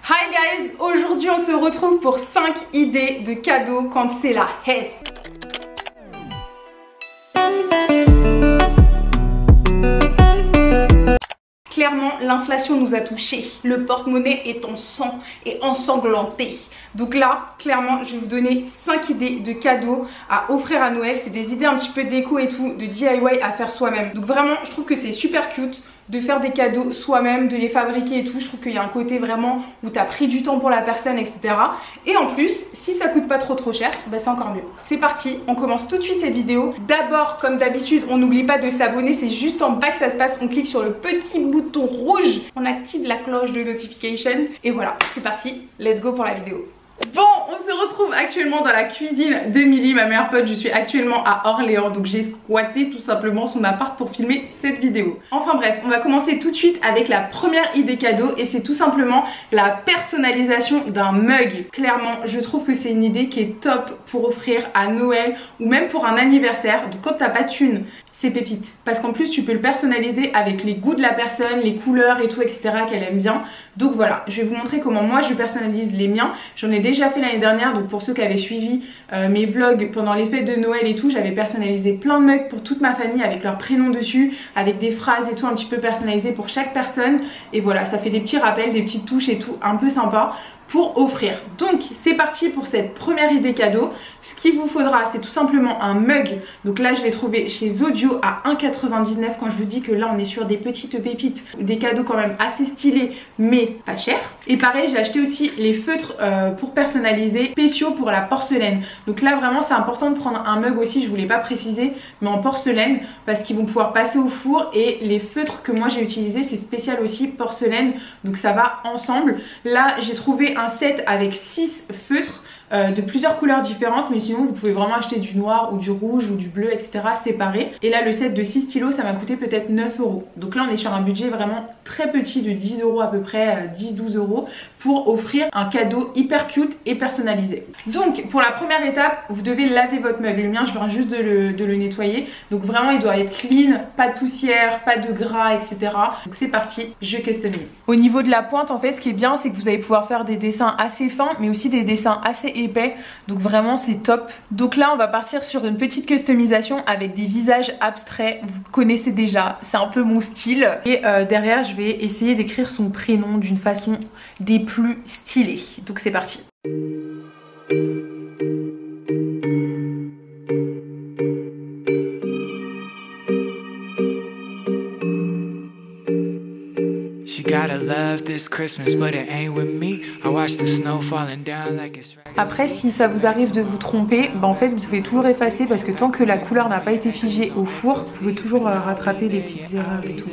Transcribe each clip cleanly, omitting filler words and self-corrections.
Hi guys, aujourd'hui on se retrouve pour 5 idées de cadeaux quand c'est la Hesse. Clairement, l'inflation nous a touchés. Le porte-monnaie est en sang et ensanglanté. Donc là, clairement, je vais vous donner 5 idées de cadeaux à offrir à Noël. C'est des idées un petit peu déco et tout, de DIY à faire soi-même. Donc vraiment, je trouve que c'est super cute de faire des cadeaux soi-même, de les fabriquer et tout. Je trouve qu'il y a un côté vraiment où tu as pris du temps pour la personne, etc. Et en plus, si ça coûte pas trop cher, bah c'est encore mieux. C'est parti, on commence tout de suite cette vidéo. D'abord, comme d'habitude, on n'oublie pas de s'abonner. C'est juste en bas que ça se passe. On clique sur le petit bouton rouge. On active la cloche de notification. Et voilà, c'est parti. Let's go pour la vidéo. Bon, on se retrouve actuellement dans la cuisine d'Emilie, ma meilleure pote. Je suis actuellement à Orléans, donc j'ai squatté tout simplement son appart pour filmer cette vidéo. Enfin bref, on va commencer tout de suite avec la première idée cadeau et c'est tout simplement la personnalisation d'un mug. Clairement, je trouve que c'est une idée qui est top pour offrir à Noël ou même pour un anniversaire. Donc quand t'as pas de thune, c'est pépite parce qu'en plus tu peux le personnaliser avec les goûts de la personne, les couleurs et tout, etc. qu'elle aime bien. Donc voilà, je vais vous montrer comment moi je personnalise les miens. J'en ai déjà fait l'année dernière, donc pour ceux qui avaient suivi mes vlogs pendant les fêtes de Noël et tout, j'avais personnalisé plein de mugs pour toute ma famille avec leur prénom dessus, avec des phrases et tout un petit peu personnalisées pour chaque personne. Et voilà, ça fait des petits rappels, des petites touches et tout, un peu sympa pour offrir. Donc c'est parti pour cette première idée cadeau. Ce qu'il vous faudra, c'est tout simplement un mug. Donc là je l'ai trouvé chez Zodio à 1,99 €. Quand je vous dis que là on est sur des petites pépites, des cadeaux quand même assez stylés mais pas cher. Et pareil, j'ai acheté aussi les feutres pour personnaliser spéciaux pour la porcelaine. Donc là vraiment c'est important de prendre un mug aussi, je voulais pas préciser, mais en porcelaine parce qu'ils vont pouvoir passer au four. Et les feutres que moi j'ai utilisés, c'est spécial aussi porcelaine, donc ça va ensemble. Là j'ai trouvé un set avec 6 feutres de plusieurs couleurs différentes, mais sinon vous pouvez vraiment acheter du noir ou du rouge ou du bleu, etc. séparés. Et là le set de 6 stylos, ça m'a coûté peut-être 9 €. Donc là on est sur un budget vraiment très petit de 10 € à peu près, 10-12 € pour offrir un cadeau hyper cute et personnalisé. Donc pour la première étape, vous devez laver votre mug. Le mien je viens juste de le nettoyer, donc vraiment il doit être clean, pas de poussière, pas de gras, etc. Donc c'est parti, je customise. Au niveau de la pointe, en fait ce qui est bien, c'est que vous allez pouvoir faire des dessins assez fins mais aussi des dessins assez épais, donc vraiment c'est top. Donc là on va partir sur une petite customisation avec des visages abstraits, vous connaissez déjà, c'est un peu mon style. Et derrière je vais essayer d'écrire son prénom d'une façon des plus stylées. Donc c'est parti. Après, si ça vous arrive de vous tromper, bah en fait vous pouvez toujours effacer parce que tant que la couleur n'a pas été figée au four, vous pouvez toujours rattraper les petites erreurs et tout.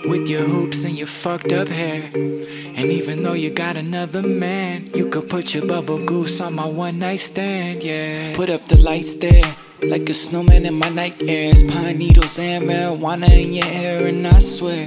With your hoops and your fucked up hair, and even though you got another man, you could put your bubble goose on my one night stand, yeah. Put up the lights there, like a snowman in my night airs. Pine needles and marijuana in your hair, and I swear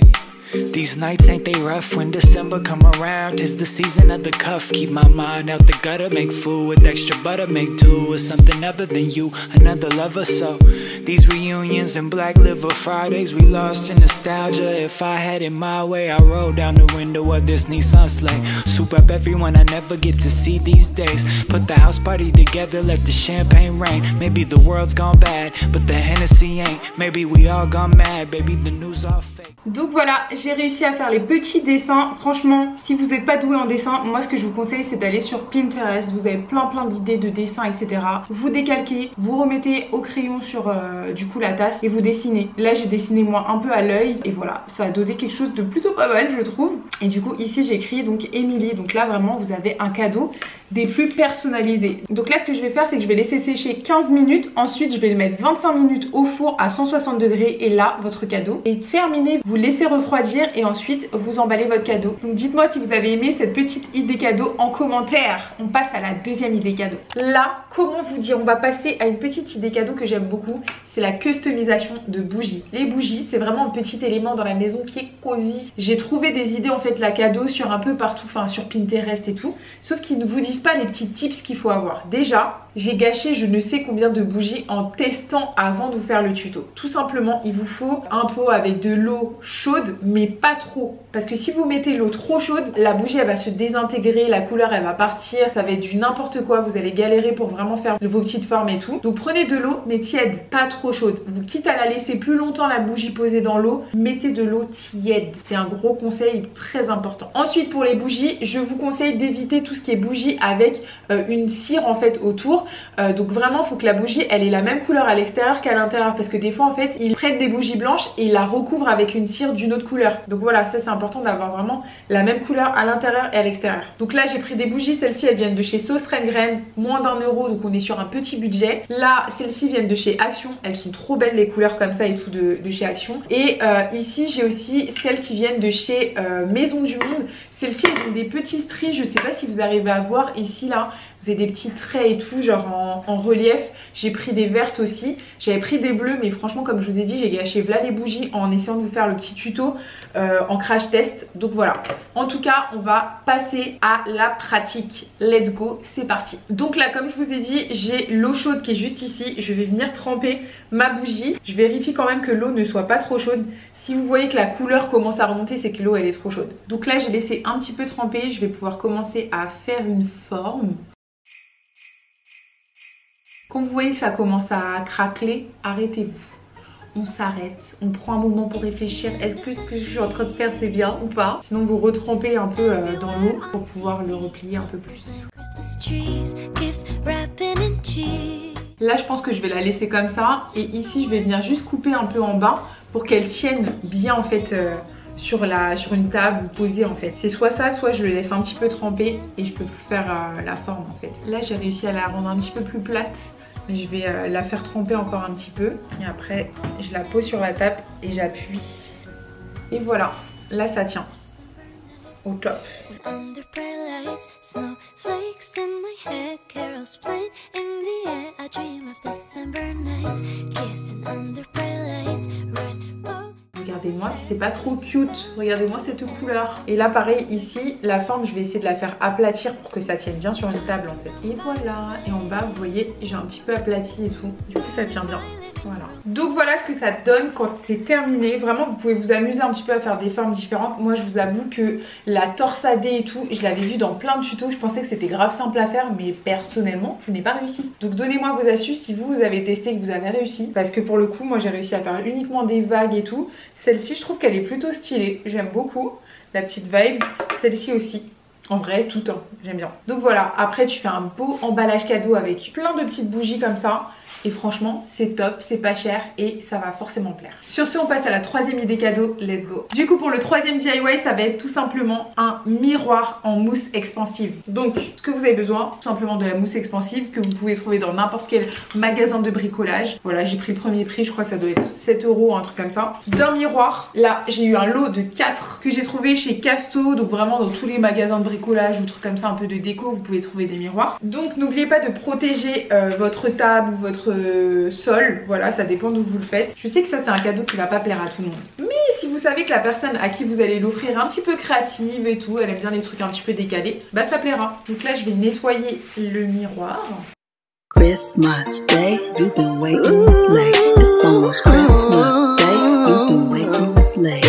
these nights ain't they rough when December come around. 'Tis the season of the cuff. Keep my mind out the gutter, make food with extra butter, make do with something other than you, another lover. So these reunions and black liver Fridays, we lost in nostalgia. If I had it my way, I roll down the window of this Nissan Slate. Soup up everyone I never get to see these days. Put the house party together, let the champagne rain. Maybe the world's gone bad, but the Hennessy ain't. Maybe we all gone mad, baby the news all fake. Donc voilà, j'ai réussi à faire les petits dessins. Franchement, si vous n'êtes pas doué en dessin, moi ce que je vous conseille c'est d'aller sur Pinterest. Vous avez plein d'idées de dessins, etc. Vous décalquez, vous remettez au crayon sur du coup la tasse et vous dessinez. Là j'ai dessiné moi un peu à l'œil et voilà, ça a donné quelque chose de plutôt pas mal je trouve. Et du coup ici j'ai écrit donc Emilie. Donc là vraiment vous avez un cadeau des plus personnalisés. Donc là ce que je vais faire c'est que je vais laisser sécher 15 minutes. Ensuite je vais le mettre 25 minutes au four à 160 degrés et là votre cadeau est terminé. Vous laissez refroidir et ensuite vous emballez votre cadeau. Donc dites-moi si vous avez aimé cette petite idée cadeau en commentaire. On passe à la deuxième idée cadeau. Là, comment vous dire, on va passer à une petite idée cadeau que j'aime beaucoup. C'est la customisation de bougies. Les bougies, c'est vraiment un petit élément dans la maison qui est cosy. J'ai trouvé des idées en fait la cadeau sur un peu partout, enfin sur Pinterest et tout. Sauf qu'ils ne vous disent pas les petits tips qu'il faut avoir. Déjà, j'ai gâché je ne sais combien de bougies en testant avant de vous faire le tuto. Tout simplement, il vous faut un pot avec de l'eau chaude mais mais pas trop. Parce que si vous mettez l'eau trop chaude, la bougie elle va se désintégrer, la couleur elle va partir, ça va être du n'importe quoi, vous allez galérer pour vraiment faire vos petites formes et tout. Donc prenez de l'eau mais tiède, pas trop chaude. Vous quitte à la laisser plus longtemps la bougie posée dans l'eau, mettez de l'eau tiède. C'est un gros conseil très important. Ensuite pour les bougies, je vous conseille d'éviter tout ce qui est bougie avec une cire en fait autour. Donc vraiment il faut que la bougie elle ait la même couleur à l'extérieur qu'à l'intérieur, parce que des fois en fait ils prennent des bougies blanches et ils la recouvrent avec une cire d'une autre couleur. Donc voilà, ça c'est important d'avoir vraiment la même couleur à l'intérieur et à l'extérieur. Donc là j'ai pris des bougies, celles-ci elles viennent de chez Sauce Graine, moins d'1 €, donc on est sur un petit budget. Là celles-ci viennent de chez Action, elles sont trop belles les couleurs comme ça et tout de chez Action. Et ici j'ai aussi celles qui viennent de chez Maison du Monde. Celles-ci elles ont des petits stries, je sais pas si vous arrivez à voir ici là. Vous avez des petits traits et tout, genre en relief. J'ai pris des vertes aussi. J'avais pris des bleus, mais franchement, comme je vous ai dit, j'ai gâché voilà les bougies en essayant de vous faire le petit tuto en crash test. Donc voilà. En tout cas, on va passer à la pratique. Let's go, c'est parti. Donc là, comme je vous ai dit, j'ai l'eau chaude qui est juste ici. Je vais venir tremper ma bougie. Je vérifie quand même que l'eau ne soit pas trop chaude. Si vous voyez que la couleur commence à remonter, c'est que l'eau elle est trop chaude. Donc là, j'ai laissé un petit peu tremper. Je vais pouvoir commencer à faire une forme. Quand vous voyez que ça commence à craqueler, arrêtez-vous. On s'arrête, on prend un moment pour réfléchir. Est-ce que ce que je suis en train de faire c'est bien ou pas? Sinon vous retrempez un peu dans l'eau pour pouvoir le replier un peu plus. Là je pense que je vais la laisser comme ça. Et ici je vais venir juste couper un peu en bas pour qu'elle tienne bien en fait sur une table ou posée en fait. C'est soit ça, soit je le laisse un petit peu tremper et je peux faire la forme en fait. Là j'ai réussi à la rendre un petit peu plus plate. Je vais la faire tremper encore un petit peu. Et après je la pose sur la table et j'appuie. Et voilà, là ça tient. Au top. Regardez-moi si c'est pas trop cute. Regardez-moi cette couleur. Et là pareil ici, la forme je vais essayer de la faire aplatir pour que ça tienne bien sur une table en fait. Et voilà. Et en bas vous voyez j'ai un petit peu aplati et tout. Du coup ça tient bien. Voilà. Donc voilà ce que ça donne quand c'est terminé. Vraiment vous pouvez vous amuser un petit peu à faire des formes différentes. Moi je vous avoue que la torsadée et tout, je l'avais vu dans plein de tutos. Je pensais que c'était grave simple à faire, mais personnellement je n'ai pas réussi. Donc donnez-moi vos astuces si vous avez testé et que vous avez réussi. Parce que pour le coup moi j'ai réussi à faire uniquement des vagues et tout. Celle-ci je trouve qu'elle est plutôt stylée. J'aime beaucoup la petite vibes. Celle-ci aussi. En vrai, tout hein, j'aime bien. Donc voilà, après tu fais un beau emballage cadeau avec plein de petites bougies comme ça. Et franchement, c'est top, c'est pas cher et ça va forcément plaire. Sur ce, on passe à la troisième idée cadeau, let's go. Du coup, pour le troisième DIY, ça va être tout simplement un miroir en mousse expansive. Donc, ce que vous avez besoin, tout simplement de la mousse expansive que vous pouvez trouver dans n'importe quel magasin de bricolage. Voilà, j'ai pris le premier prix, je crois que ça doit être 7 €, un truc comme ça. D'un miroir, là, j'ai eu un lot de 4 que j'ai trouvé chez Casto. Donc vraiment, dans tous les magasins de bricolage ou trucs comme ça, un peu de déco, vous pouvez trouver des miroirs. Donc, n'oubliez pas de protéger votre table ou votre sol, voilà, ça dépend d'où vous le faites. Je sais que ça c'est un cadeau qui va pas plaire à tout le monde, mais si vous savez que la personne à qui vous allez l'offrir un petit peu créative et tout, elle aime bien les trucs un petit peu décalés, bah ça plaira. Donc là je vais nettoyer le miroir. Christmas Day, you've been waiting this late. It's almost Christmas Day, you've been waiting this late.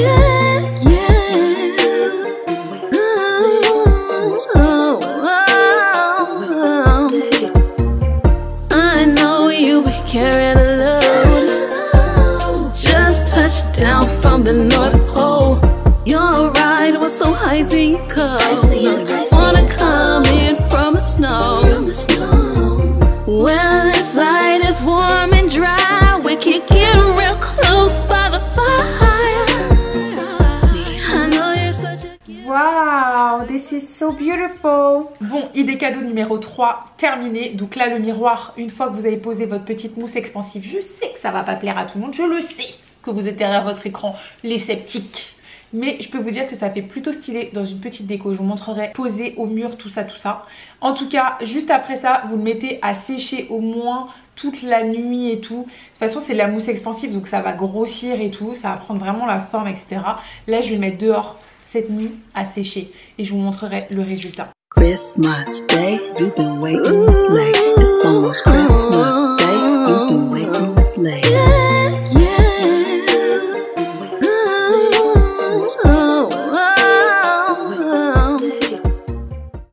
Carrying a load, just touched down from the North Pole. Your ride was so icy cold. Wanna come in from the snow. Well, inside is warm and dry. We can get real close by the fire. I know you're such a... Wow, this is so beautiful. Bon, idée cadeau numéro 3 terminé. Donc là le miroir, une fois que vous avez posé votre petite mousse expansive, je sais que ça va pas plaire à tout le monde, je le sais que vous êtes derrière votre écran, les sceptiques. Mais je peux vous dire que ça fait plutôt stylé dans une petite déco. Je vous montrerai posé au mur, tout ça, tout ça. En tout cas, juste après ça, vous le mettez à sécher au moins toute la nuit et tout. De toute façon, c'est de la mousse expansive, donc ça va grossir et tout. Ça va prendre vraiment la forme, etc. Là, je vais le mettre dehors cette nuit à sécher et je vous montrerai le résultat. Christmas Day, you've been waiting this late. It's almost Christmas Day, you've been waiting this late.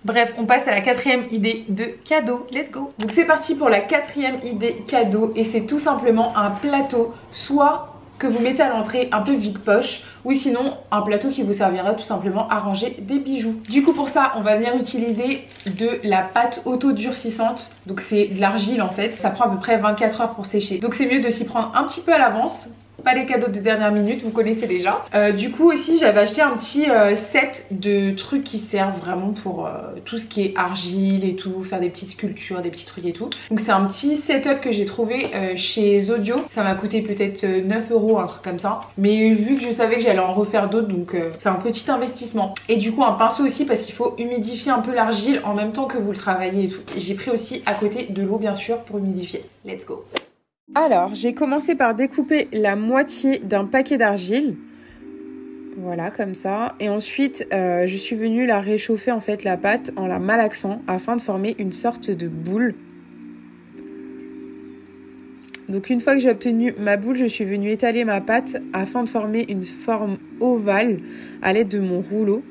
Bref, on passe à la quatrième idée de cadeau. Let's go. Donc c'est parti pour la quatrième idée cadeau et c'est tout simplement un plateau, soit que vous mettez à l'entrée un peu vide-poche, ou sinon un plateau qui vous servira tout simplement à ranger des bijoux. Du coup pour ça on va venir utiliser de la pâte auto-durcissante, donc c'est de l'argile en fait, ça prend à peu près 24 heures pour sécher. Donc c'est mieux de s'y prendre un petit peu à l'avance. Pas les cadeaux de dernière minute, vous connaissez déjà. Du coup aussi j'avais acheté un petit set de trucs qui servent vraiment pour tout ce qui est argile et tout, faire des petites sculptures, des petits trucs et tout. Donc c'est un petit setup que j'ai trouvé chez Zodio. Ça m'a coûté peut-être 9 €, un truc comme ça. Mais vu que je savais que j'allais en refaire d'autres, donc c'est un petit investissement. Et du coup un pinceau aussi parce qu'il faut humidifier un peu l'argile en même temps que vous le travaillez et tout. J'ai pris aussi à côté de l'eau bien sûr pour humidifier. Let's go. Alors, j'ai commencé par découper la moitié d'un paquet d'argile. Voilà, comme ça. Et ensuite, je suis venue la réchauffer, en fait, la pâte, en la malaxant, afin de former une sorte de boule. Donc, une fois que j'ai obtenu ma boule, je suis venue étaler ma pâte afin de former une forme ovale à l'aide de mon rouleau.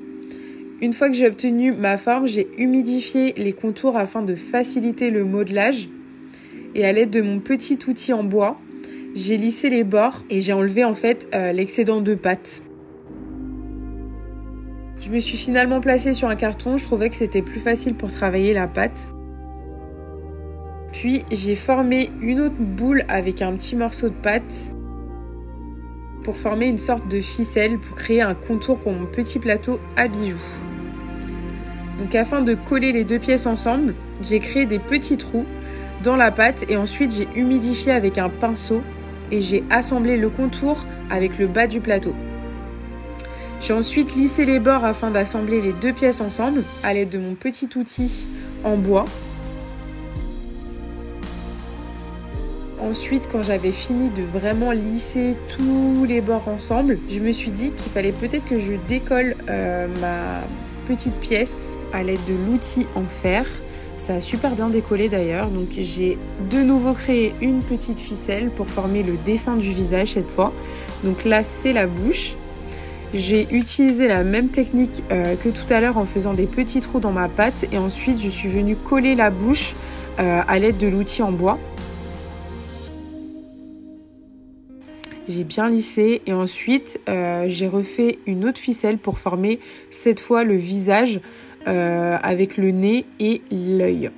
Une fois que j'ai obtenu ma forme, j'ai humidifié les contours afin de faciliter le modelage. Et à l'aide de mon petit outil en bois, j'ai lissé les bords et j'ai enlevé en fait l'excédent de pâte. Je me suis finalement placée sur un carton, je trouvais que c'était plus facile pour travailler la pâte. Puis j'ai formé une autre boule avec un petit morceau de pâte pour former une sorte de ficelle pour créer un contour pour mon petit plateau à bijoux. Donc afin de coller les deux pièces ensemble, j'ai créé des petits trous dans la pâte et ensuite j'ai humidifié avec un pinceau et j'ai assemblé le contour avec le bas du plateau. J'ai ensuite lissé les bords afin d'assembler les deux pièces ensemble à l'aide de mon petit outil en bois. Ensuite, quand j'avais fini de vraiment lisser tous les bords ensemble, je me suis dit qu'il fallait peut-être que je décolle ma petite pièce à l'aide de l'outil en fer. Ça a super bien décollé d'ailleurs, donc j'ai de nouveau créé une petite ficelle pour former le dessin du visage cette fois. Donc là c'est la bouche. J'ai utilisé la même technique que tout à l'heure en faisant des petits trous dans ma pâte et ensuite je suis venue coller la bouche à l'aide de l'outil en bois. J'ai bien lissé et ensuite j'ai refait une autre ficelle pour former cette fois le visage avec le nez et l'œil.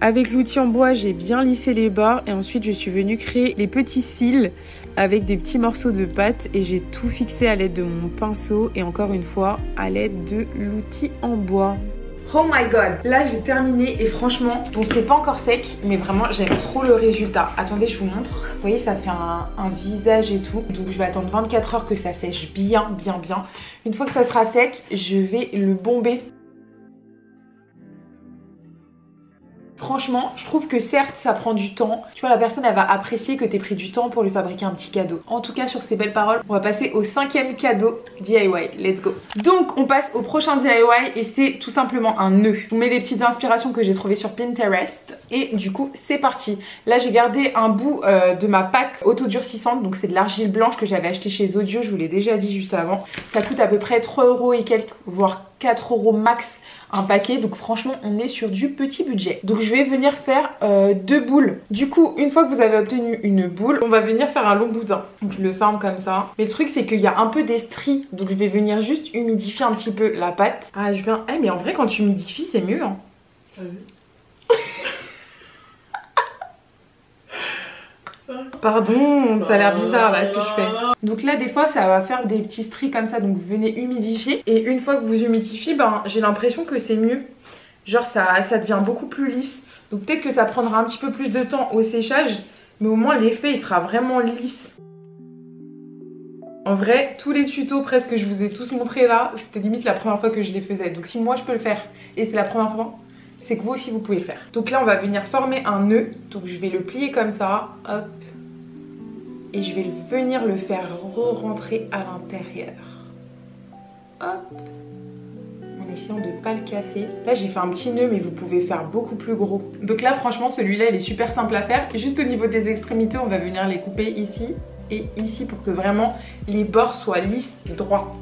Avec l'outil en bois, j'ai bien lissé les bords et ensuite je suis venue créer les petits cils avec des petits morceaux de pâte et j'ai tout fixé à l'aide de mon pinceau et encore une fois à l'aide de l'outil en bois. Oh my god, là j'ai terminé et franchement, bon c'est pas encore sec mais vraiment j'aime trop le résultat. Attendez, je vous montre. Vous voyez, ça fait un visage et tout. Donc je vais attendre 24 heures que ça sèche bien. Une fois que ça sera sec, je vais le bomber. Franchement, je trouve que certes, ça prend du temps. Tu vois, la personne, elle va apprécier que tu aies pris du temps pour lui fabriquer un petit cadeau. En tout cas, sur ces belles paroles, on va passer au 5e cadeau DIY. Let's go. Donc, on passe au prochain DIY et c'est tout simplement un nœud. Je vous mets les petites inspirations que j'ai trouvées sur Pinterest. Et du coup, c'est parti. Là, j'ai gardé un bout de ma pâte auto-durcissante. Donc, c'est de l'argile blanche que j'avais acheté chez Zodio. Je vous l'ai déjà dit juste avant. Ça coûte à peu près 3 € et quelques, voire 4 € max un paquet, donc franchement on est sur du petit budget. Donc je vais venir faire 2 boules. Du coup, une fois que vous avez obtenu une boule, on va venir faire un long boudin. Donc je le forme comme ça. Mais le truc c'est qu'il y a un peu d'estrie, donc je vais venir juste humidifier un petit peu la pâte. Ah je viens... mais en vrai quand tu humidifies c'est mieux hein. Pardon, ça a l'air bizarre là ce que je fais. Donc là des fois ça va faire des petits stries comme ça, donc vous venez humidifier. Et une fois que vous humidifiez, ben, j'ai l'impression que c'est mieux. Genre ça devient beaucoup plus lisse. Donc peut-être que ça prendra un petit peu plus de temps au séchage, mais au moins l'effet il sera vraiment lisse. En vrai, tous les tutos presque que je vous ai tous montrés là, c'était limite la première fois que je les faisais. Donc si moi je peux le faire et c'est la première fois, c'est que vous aussi vous pouvez le faire. Donc là on va venir former un nœud. Donc je vais le plier comme ça, hop. Et je vais venir le faire re-rentrer à l'intérieur. Hop. En essayant de ne pas le casser. Là j'ai fait un petit nœud mais vous pouvez faire beaucoup plus gros. Donc là franchement celui-là il est super simple à faire. Juste au niveau des extrémités on va venir les couper ici et ici pour que vraiment les bords soient lisses, droits.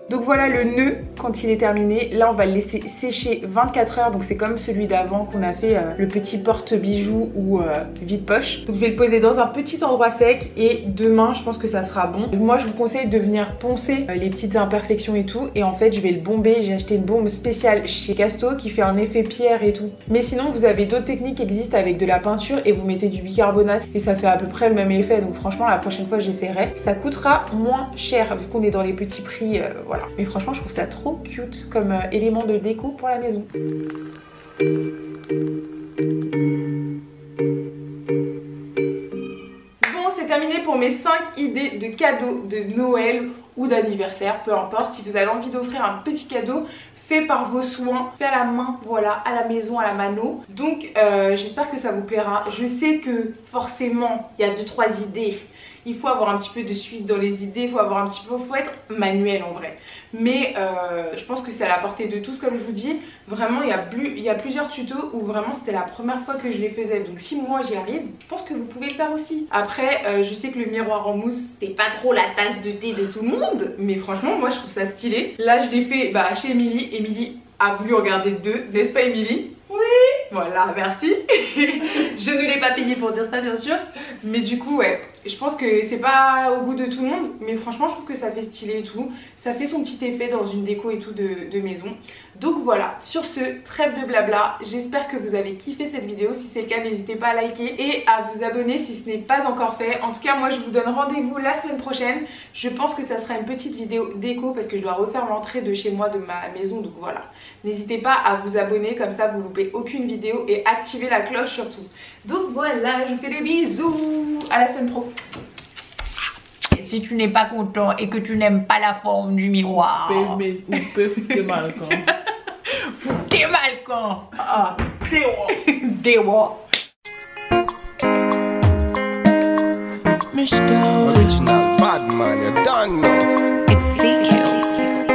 Donc voilà le nœud quand il est terminé. Là on va le laisser sécher 24 heures. Donc c'est comme celui d'avant qu'on a fait le petit porte-bijoux ou vide-poche. Donc je vais le poser dans un petit endroit sec et demain je pense que ça sera bon. Moi je vous conseille de venir poncer les petites imperfections et tout. Et en fait je vais le bomber. J'ai acheté une bombe spéciale chez Casto qui fait un effet pierre et tout. Mais sinon vous avez d'autres techniques qui existent avec de la peinture et vous mettez du bicarbonate et ça fait à peu près le même effet. Donc franchement la prochaine fois j'essaierai. Ça coûtera moins cher vu qu'on est dans les petits prix, voilà. Mais franchement je trouve ça trop cute comme élément de déco pour la maison. Bon c'est terminé pour mes 5 idées de cadeaux de Noël ou d'anniversaire, peu importe. Si vous avez envie d'offrir un petit cadeau fait par vos soins, fait à la main, voilà, à la maison, à la mano. Donc j'espère que ça vous plaira. Je sais que forcément il y a 2-3 idées. Il faut avoir un petit peu de suite dans les idées, il faut avoir un petit peu, faut être manuel en vrai. Mais je pense que c'est à la portée de tous comme je vous dis. Vraiment il y a plusieurs tutos où vraiment c'était la première fois que je les faisais. Donc si moi j'y arrive, je pense que vous pouvez le faire aussi. Après je sais que le miroir en mousse c'est pas trop la tasse de thé de tout le monde. Mais franchement moi je trouve ça stylé. Là je l'ai fait chez Émilie. Émilie a voulu regarder 2, n'est-ce pas Émilie? Oui. Voilà, merci. Je ne l'ai pas payé pour dire ça bien sûr. Mais du coup ouais, je pense que c'est pas au goût de tout le monde. Mais franchement je trouve que ça fait stylé et tout. Ça fait son petit effet dans une déco et tout de maison. Donc voilà, sur ce, trêve de blabla. J'espère que vous avez kiffé cette vidéo. Si c'est le cas, n'hésitez pas à liker et à vous abonner si ce n'est pas encore fait. En tout cas moi je vous donne rendez-vous la semaine prochaine. Je pense que ça sera une petite vidéo déco parce que je dois refaire l'entrée de chez moi de ma maison. Donc voilà, n'hésitez pas à vous abonner, comme ça vous loupez aucune vidéo et activez la cloche surtout. Donc voilà, je vous fais des bisous. À la semaine pro. Si tu n'es pas content et que tu n'aimes pas la forme du miroir, Foutez mal quand. Foutez mal quand. Ah, Dewa. Original bad man, you don't know. It's fake kills.